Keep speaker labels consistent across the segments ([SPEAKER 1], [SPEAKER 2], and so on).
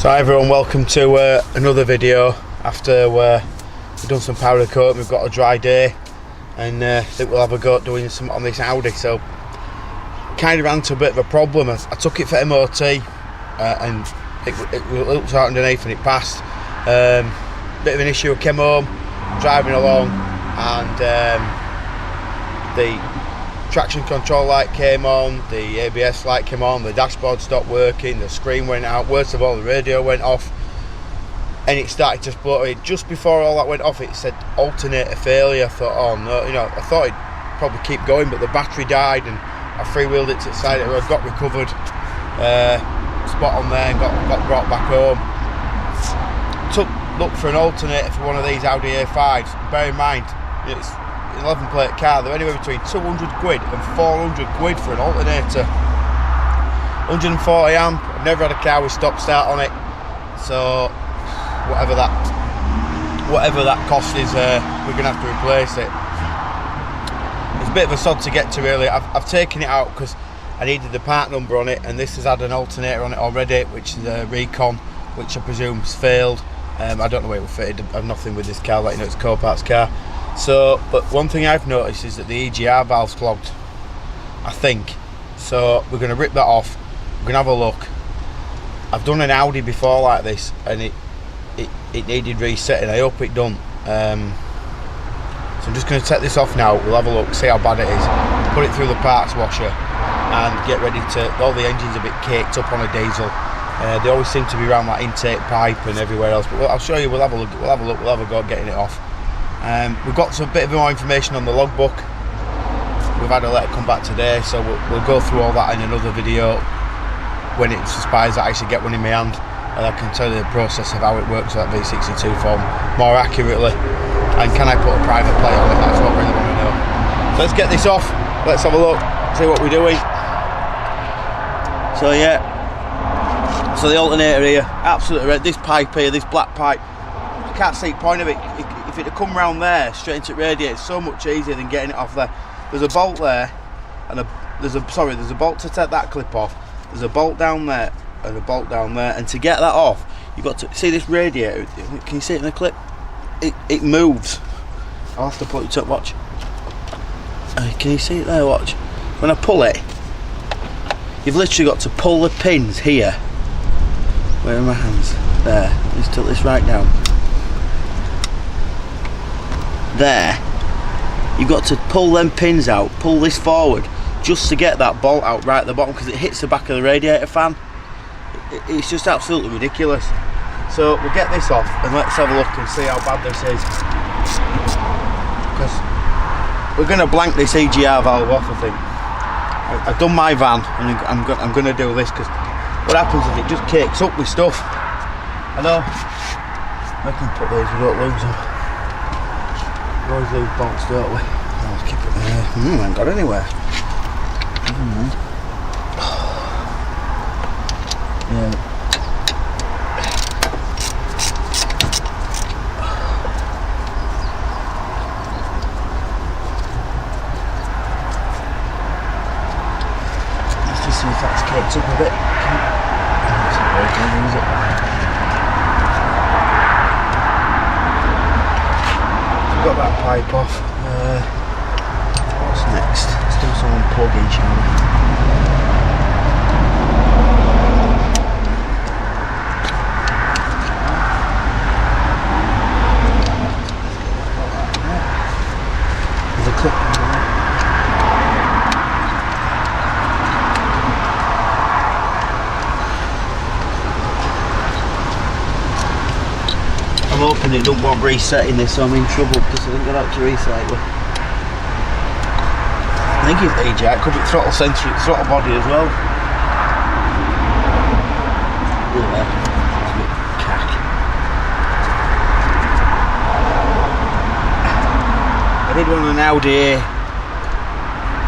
[SPEAKER 1] So hi everyone, welcome to another video after we've done some powder coat. We've got a dry day and I think we'll have a go at doing something on this Audi. So kind of ran into a bit of a problem. I took it for MOT and it looked out underneath and it passed. Bit of an issue. I came home driving along and the traction control light came on, the ABS light came on, the dashboard stopped working, the screen went out, worst of all the radio went off and it started to explode. Just before all that went off it said alternator failure. I thought, oh no, you know, I thought it'd probably keep going, but the battery died and I freewheeled it to the side of the road, got recovered, spot on there and got brought back home. Looked for an alternator for one of these Audi A5s. Bear in mind, it's 11 plate car, they're anywhere between 200 quid and 400 quid for an alternator. 140 amp, I've never had a car with stop start on it, so whatever that cost is, we're gonna have to replace it. It's a bit of a sod to get to really. I've taken it out because I needed the part number on it, and this has had an alternator on it already, which is a Recon, which I presume has failed. I don't know where it will fit. I've nothing with this car, like, you know, it's a co-parts car. So, but one thing I've noticed is that the EGR valve's clogged, I think. So we're going to rip that off. We're going to have a look. I've done an Audi before like this, and it needed resetting. I hope it done. So I'm just going to take this off now. We'll have a look, see how bad it is. Put it through the parts washer, and get ready to. All the engine's a bit caked up on a diesel. They always seem to be around that intake pipe and everywhere else. But I'll show you. We'll have a look. We'll have a go at getting it off. We've got some bit of more information on the logbook. We've had a letter come back today, so we'll go through all that in another video when it transpires that I actually get one in my hand, and I can tell you the process of how it works with that V62 form more accurately. And can I put a private plate on it? That's what we really want to know. So let's get this off. Let's have a look, see what we're doing. So yeah, so the alternator here, absolutely red. This pipe here, this black pipe, you can't see the point of it. If it had come round there straight into the radiator, it's so much easier than getting it off there. There's a bolt there, and there's a bolt to take that clip off. There's a bolt down there and a bolt down there, and to get that off, you've got to see this radiator. Can you see it in the clip? It moves. I'll have to put it up. Watch. Can you see it there? Watch. When I pull it, you've literally got to pull the pins here. Where are my hands? There. Let's tilt this right down. There, you've got to pull them pins out, pull this forward just to get that bolt out right at the bottom, because it hits the back of the radiator fan. It's just absolutely ridiculous. So we'll get this off and let's have a look and see how bad this is, because we're going to blank this EGR valve off. I think I've done my van and I'm going to do this, because what happens is it just cakes up with stuff. I know I can put these, we don't lose them. We always lose bolts, don't we? I'll keep it there. I ain't got anywhere. Yeah. Let's just see if that's caked up a bit. It's not working, is it? Got that pipe off. What's next? Let's do some unplugging, shall we? There's a clip. I'm hoping it don't want resetting this, so I'm in trouble because I didn't get out to reset it. I think it's EGR, it could be throttle sensor, throttle body as well. Look there, it's a bit cack. I did one on an Audi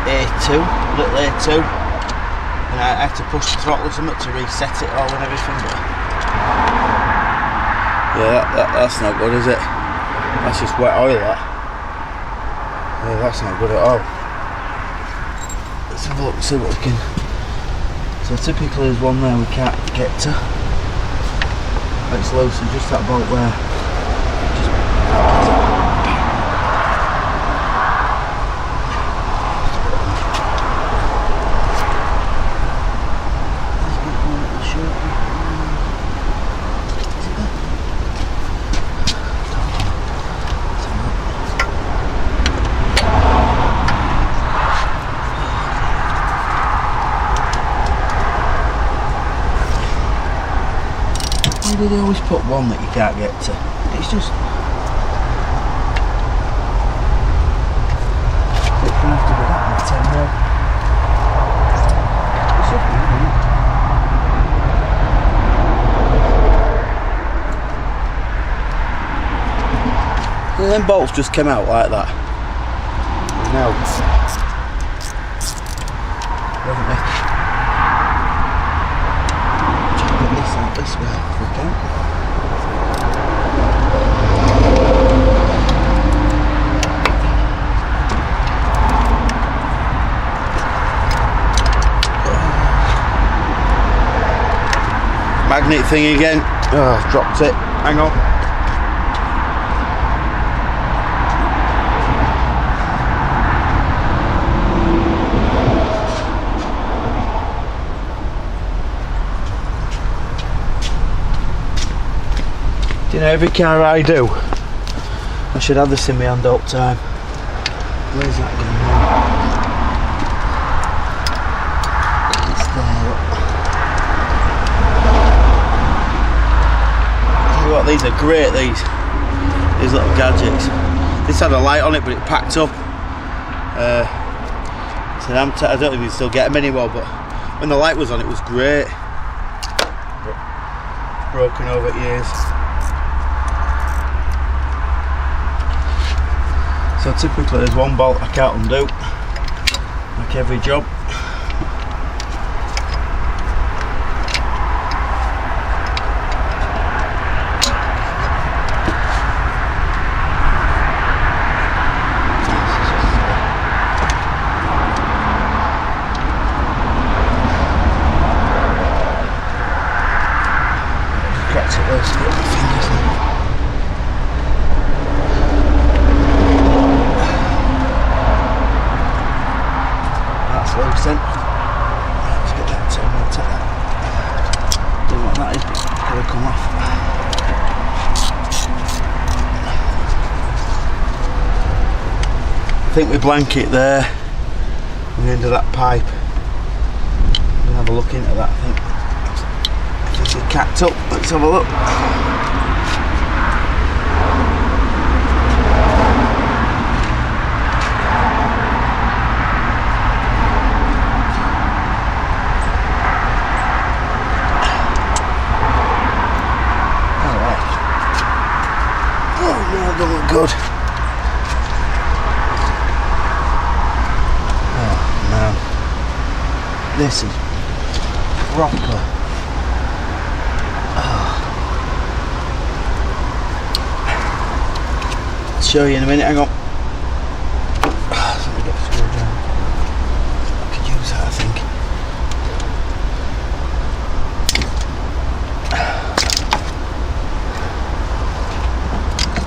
[SPEAKER 1] A2, little A2, and I had to push the throttle or something to reset it all and everything. But yeah, that's not good, is it? That's just wet oil, that. Yeah, that's not good at all. Let's have a look and see what we can. So typically there's one there we can't get to.
[SPEAKER 2] It's loose and just that bolt where. Why do they always put one that you can't get to? It's just... It's going to have to be that much 10 mil. It's something, isn't it? And then bolts just came out like that. Now, haven't they? This way if we can. Magnet thing again. Oh, dropped it. Hang on. You know, every car I do, I should have this in my hand all the time. Where's that going on? It's there. Tell you what, these are great, these little gadgets. This had a light on it, but it packed up. So I don't know if you can still get them anymore, but when the light was on, it was great. But broken over years. So typically there's one bolt I can't undo, like every job. Cracked it loose, get my fingers in. Loose then. Let's get that to I'll take that. Don't know what that is, but it's got to come off. I think we blanket there on the end of that pipe. We'll have a look into that, I think. If it's capped up, let's have a look. Don't look good. Oh man, this is proper. I'll show you in a minute. Hang on. Let me get a screwdriver. I could use that, I think.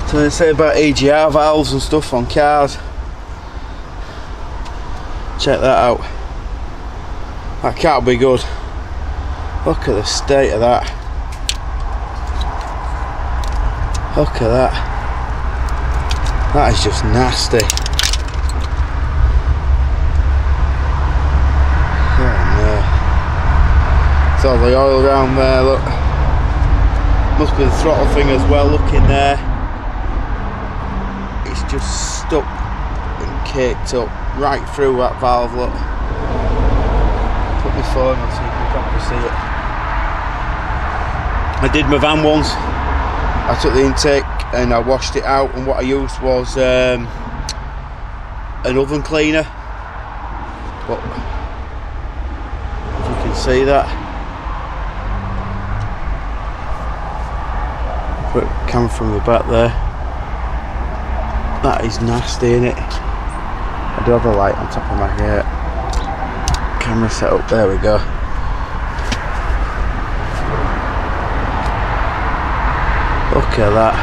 [SPEAKER 2] So they say about AGR valves and stuff on cars. Check that out. That can't be good. Look at the state of that. Look at that. That is just nasty. Oh no. It's all the oil around there, look. Must be the throttle thing as well, look in there. Just stuck and caked up right through that valve, look. Put my phone on so you can properly see it. I did my van once. I took the intake and I washed it out, and what I used was an oven cleaner. But if you can see that. Put a camera from the back there. That is nasty, innit? I do have a light on top of my camera set up. There we go. Look at that.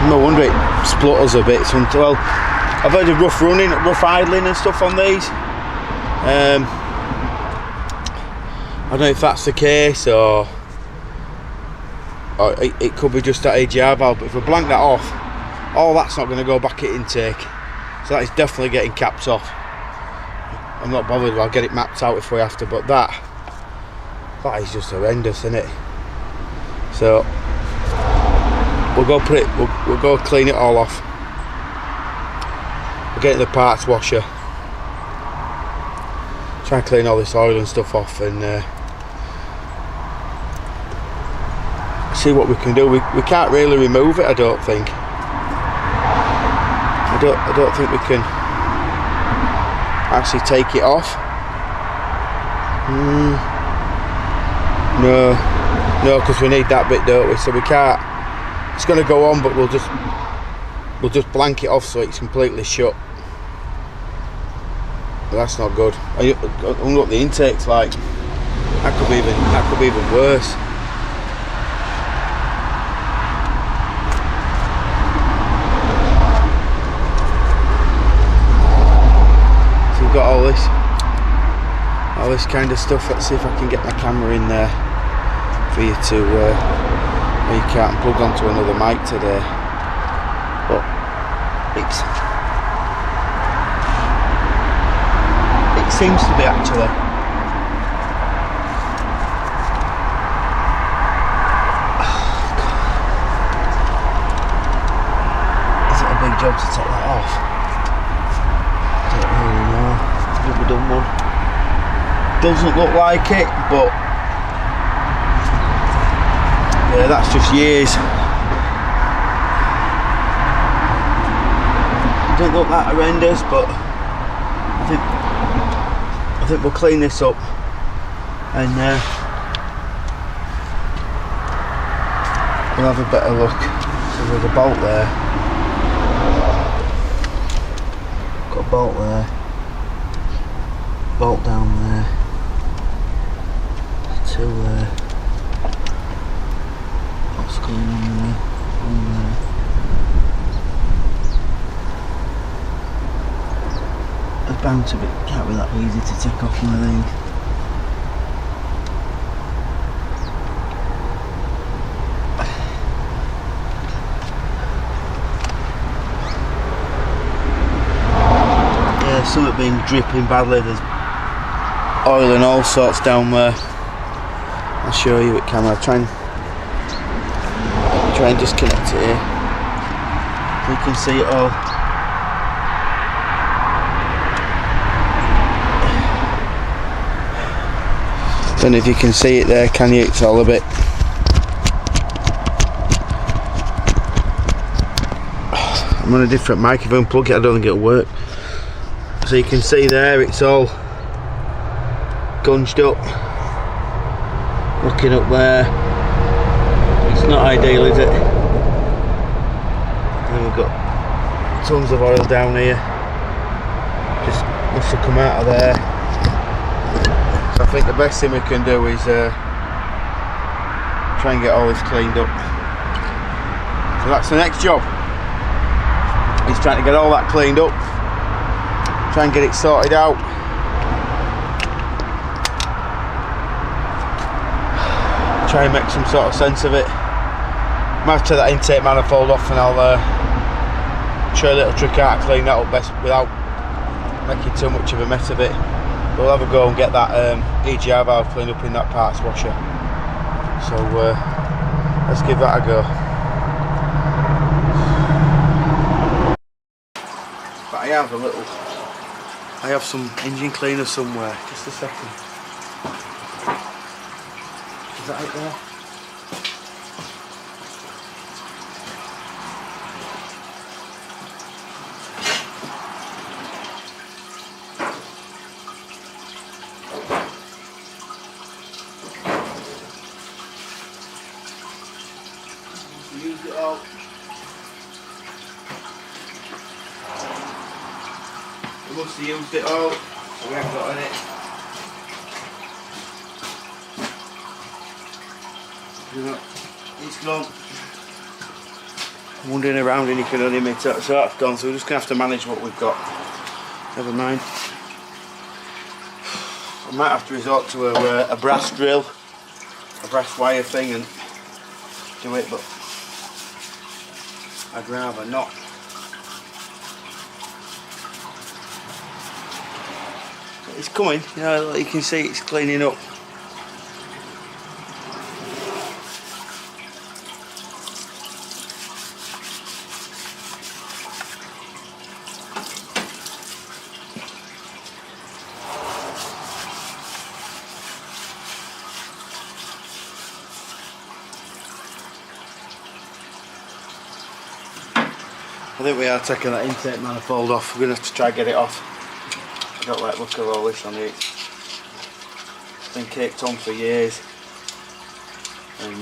[SPEAKER 2] No wonder it splutters a bit. Well, I've heard of rough idling and stuff on these. I don't know if that's the case or it could be just that AGR valve, but if we blank that off, all that's not going to go back at intake, so that is definitely getting capped off. I'm not bothered, I'll get it mapped out if we have to, but that is just horrendous, isn't it? So we'll go put it, we'll go clean it all off. We'll get in the parts washer, try and clean all this oil and stuff off, and see what we can do. We can't really remove it, I don't think. I don't think we can actually take it off. No, because we need that bit, don't we? So we can't. It's going to go on, but we'll just blank it off so it's completely shut. But that's not good. I wonder what the intake's like. That could be even worse. Got all this kind of stuff. Let's see if I can get my camera in there for you to you can't plug onto another mic today, but it seems to be actually. Is it a big job to take that off? Never done one. Doesn't look like it, but yeah, that's just years. It doesn't look that horrendous, but I think we'll clean this up and we'll have a better look. So there's a bolt there. Got a bolt there. Bolt down there, two there, obstacle one there. It's bound to be, can't be that easy to take off one of these. Yeah, something been dripping badly. There's oil and all sorts down there. I'll show you with camera. Try and disconnect it here. You can see it all. Don't know if you can see it there, can you? It's all a bit. I'm on a different microphone. Plug it. I don't think it'll work. So you can see there, it's all gunged up. Looking up there, it's not ideal, is it? And we've got tons of oil down here. Just must have come out of there. So I think the best thing we can do is try and get all this cleaned up. So that's the next job. Is trying to get all that cleaned up. Try and get it sorted out. Try and make some sort of sense of it. Might have to take that intake manifold off and I'll show a little trick out to clean that up best without making too much of a mess of it. But we'll have a go and get that AGR valve cleaned up in that parts washer. So let's give that a go. But I have some engine cleaner somewhere. Just a second. Is that it there? Use it all. We must have used it all, so we haven't got in it. it's gone. Wandering around and you can only admit that, so that's gone, so we're just going to have to manage what we've got. Never mind. I might have to resort to a brass drill, a brass wire thing and do it, but I'd rather not. It's coming, you know, like you can see it's cleaning up. I think we are taking that intake manifold off. We're going to have to try and get it off. I don't like the look of all this on it. It's been caked on for years. And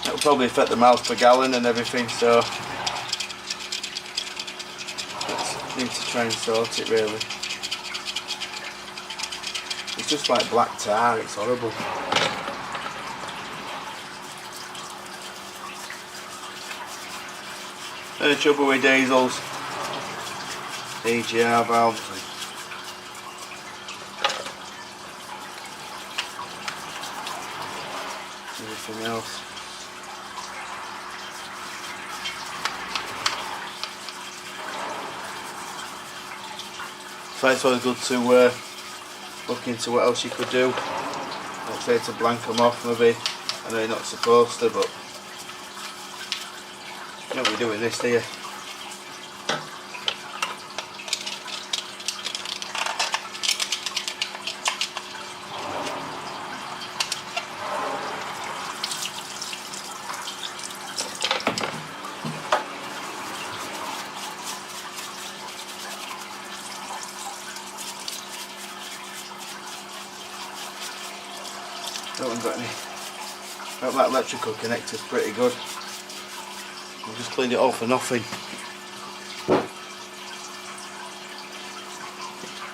[SPEAKER 2] it'll probably affect the miles per gallon and everything, so let's need to try and sort it really. It's just like black tar, it's horrible. The trouble with diesels, EGR valves, and everything else. So it's always good to look into what else you could do. Like say to blank them off maybe. I know you're not supposed to, but you don't be doing this, do you? That one's got any. That electrical connector's pretty good. I've just cleaned it all for nothing.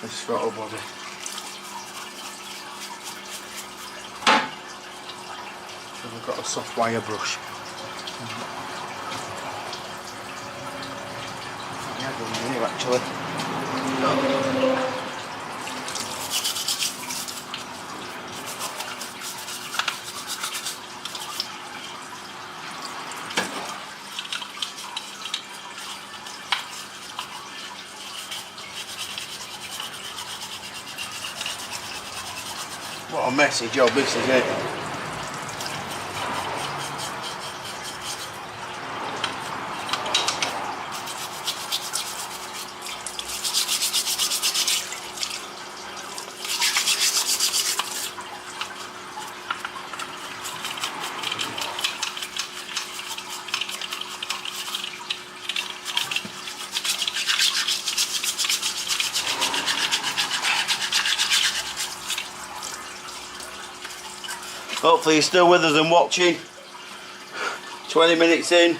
[SPEAKER 2] This throttle body. So I've got a soft wire brush. Yeah, I've done here actually. What a messy job this is, it? Hopefully you're still with us and watching. 20 minutes in.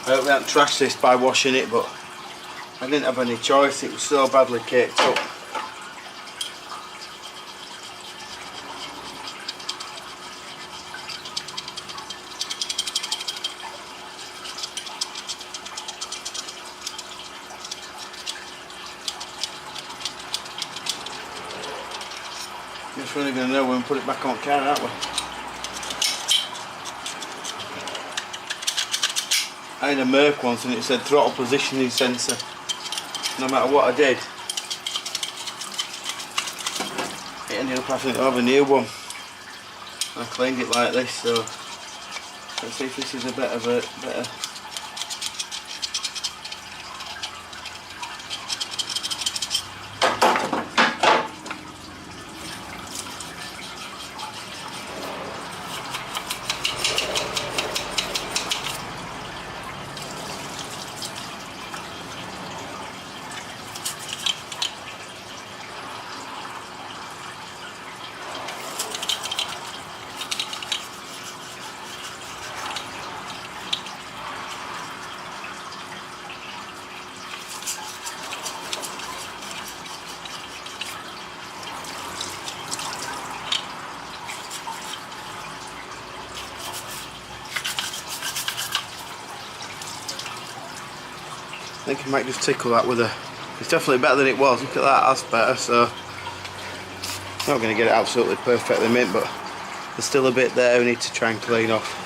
[SPEAKER 2] I hope we haven't trashed this by washing it, but I didn't have any choice, it was so badly caked up. Just really going to know when we put it back on car, aren't we? I had a Merc once and it said throttle positioning sensor. No matter what I did, it ended up having to have a new one. I cleaned it like this, so let's see if this is a better. I think I might just tickle that with a... It's definitely better than it was. Look at that, that's better. So I'm not going to get it absolutely perfectly mint, but there's still a bit there we need to try and clean off.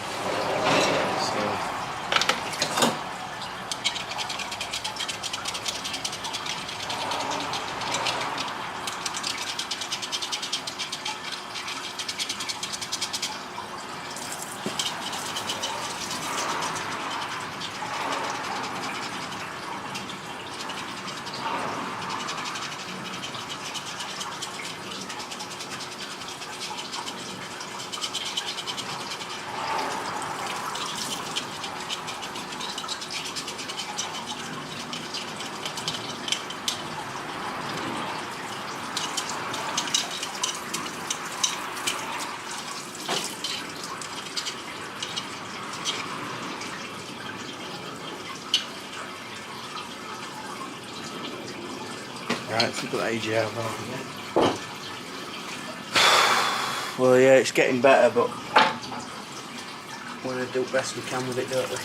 [SPEAKER 2] Right, let's look at that AUDI A5 again. Well, yeah, it's getting better, but we're going to do the best we can with it, don't we?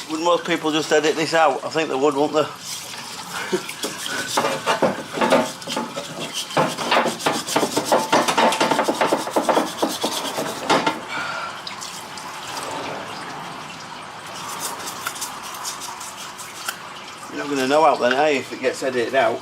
[SPEAKER 2] Wouldn't most people just edit this out? I think they would, wouldn't they? You're not going to know out then, are you, if it gets edited out?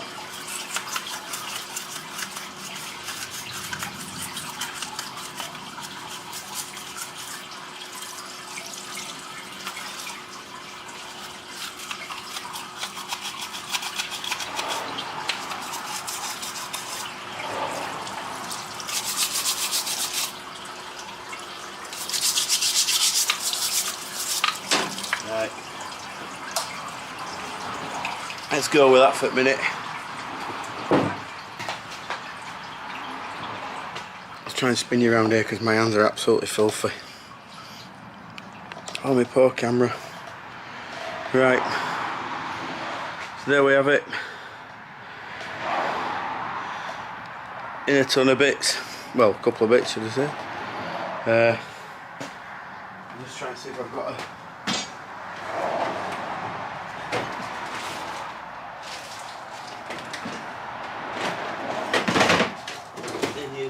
[SPEAKER 2] Right. Let's go with that for a minute. Let's try and spin you around here because my hands are absolutely filthy. Oh, my poor camera. Right. So there we have it. In a ton of bits. Well, a couple of bits, should I say. I'm just trying to see if I've got a...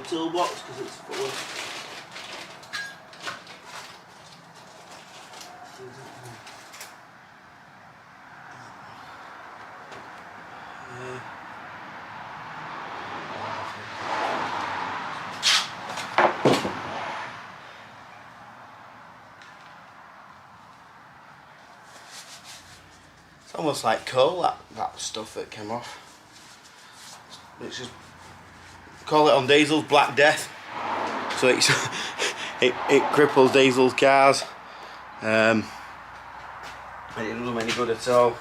[SPEAKER 2] toolbox because it's full of it's almost like coal, that stuff that came off. It's just, call it on diesels Black Death. So it's it cripples diesel cars. And it doesn't do them any good at all.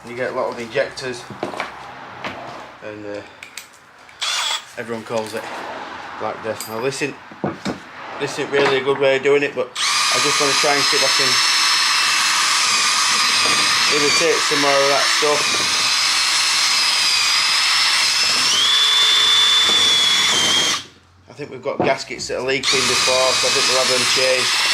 [SPEAKER 2] You get a lot of injectors, and everyone calls it Black Death. Now this isn't really a good way of doing it, but I just want to try and see if I can irritate some more of that stuff. I think we've got gaskets that are leaking before, so I think we'll have them changed.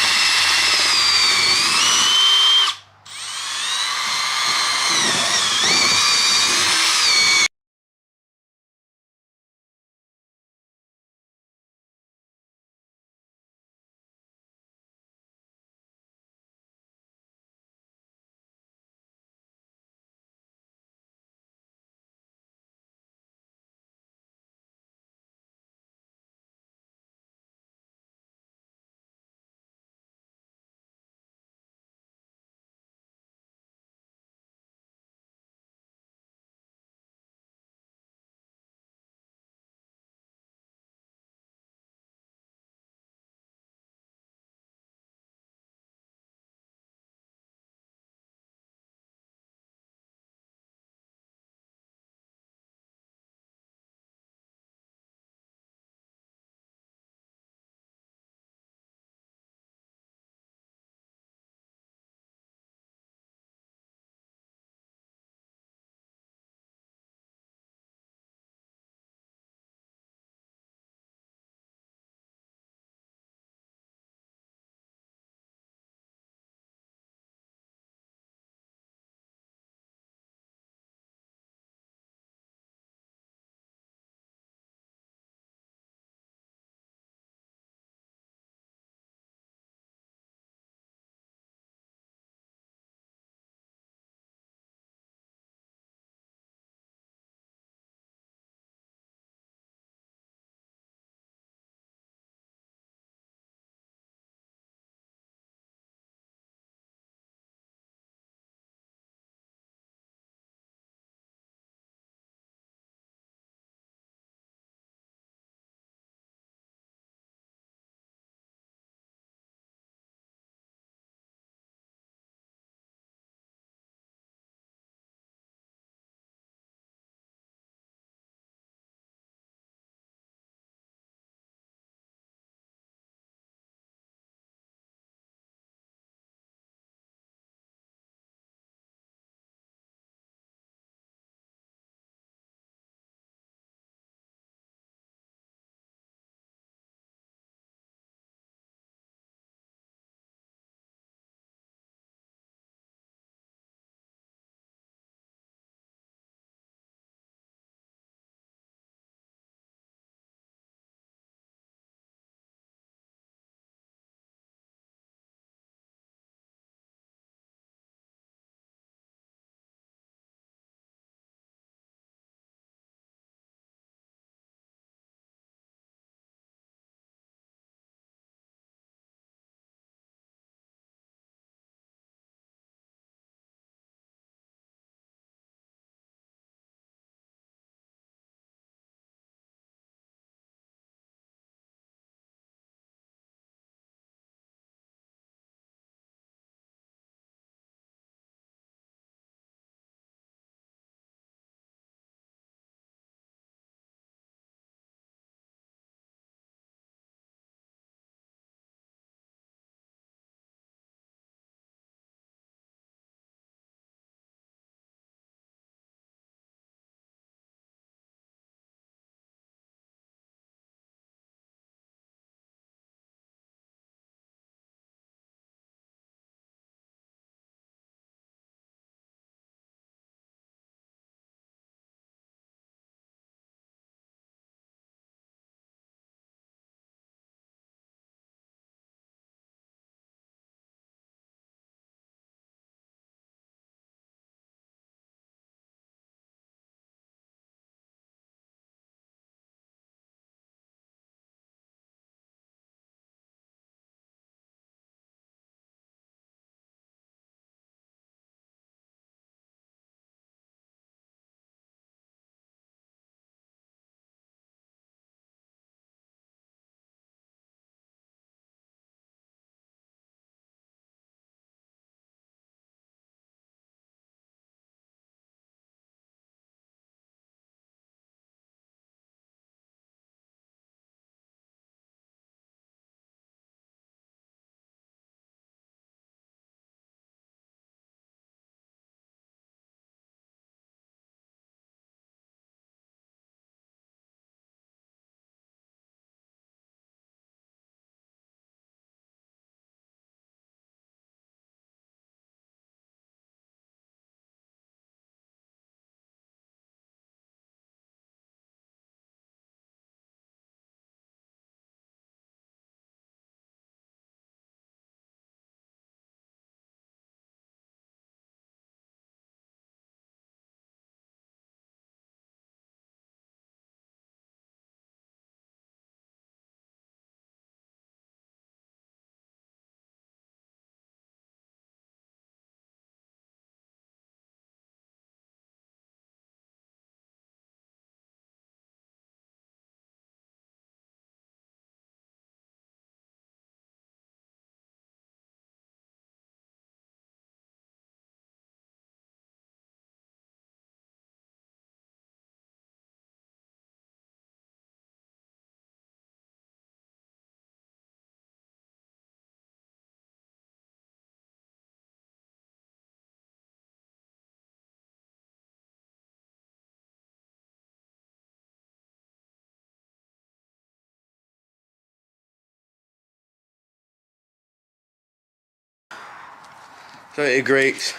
[SPEAKER 2] So it agrees.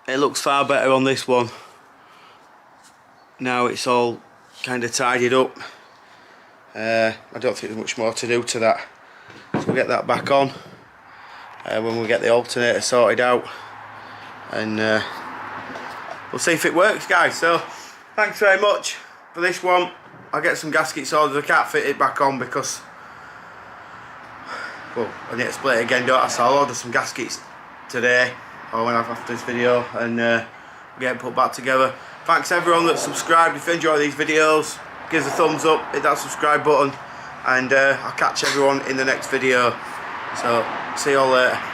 [SPEAKER 2] It looks far better on this one. Now it's all kind of tidied up. I don't think there's much more to do to that. So we'll get that back on when we get the alternator sorted out, and we'll see if it works, guys. So thanks very much for this one. I'll get some gaskets ordered. I can't fit it back on because, well, I need to split it again, don't I? So I'll order some gaskets today, or when after this video, and get it put back together. Thanks everyone that's subscribed. If you enjoy these videos, give us a thumbs up, hit that subscribe button, and I'll catch everyone in the next video. So see you all later.